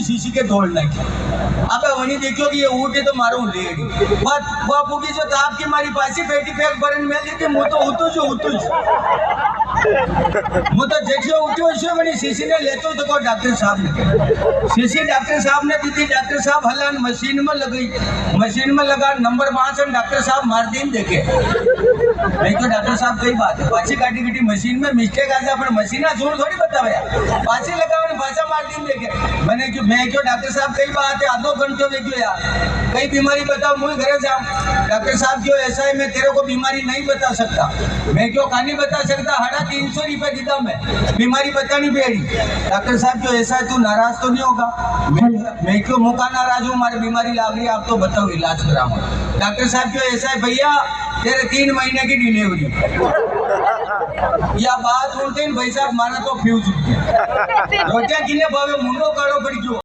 शीशी के तोड़ नाखी। अबे वही देखो कि ये उठे तो मारो लेगी बात बापू की जो ताप की मारी पासी बेटी फेंक बरन में लेके मुँह तो उतुज मुँह तो जैसे उठो वैसे बनी शीशी ने लेतो तो को डॉक्टर साहब ने शीशी डॉक्टर साहब ने दी थी। डॉक्टर साहब हलन मशीन में लगी, मशीन में लगा नंबर 5 और डॉक्टर साहब मार दिन देखे नहीं तो डॉक्टर साहब कई बात है पाची काटी काटी मशीन में मिस्टेक आ जाए पर मशीन जोर थोड़ी बतावे पाची लगाओ ने भाषा मार दिन देखे मैंने क्यों मैं क्यों डॉक्टर साहब कई बात है आधो घंटों में क्यों यार कई बीमारी बताओ मुझे घरे जाऊं डॉक्टर साहब क्यों ऐसा है मैं तेरे को बीमारी नहीं बता सकता मैं क्यों कहानी बता सकता 350 रुपए दीदा मैं बीमारी बतानी पड़ी डॉक्टर साहब क्यों ऐसा है तू नाराज तो नहीं होगा मैं क्यों मुका नाराज हूँ हमारी बीमारी लाग रही है आप तो बताओ इलाज कराऊंगा डॉक्टर साहब क्यों ऐसा है भैया तेरे 3 महीने की डिलीवरी या बात बोलते हैं भाई साहब मारा तो फ्यूज रोटियां किने भावे मुंडो काढ़ो पड़ गयो।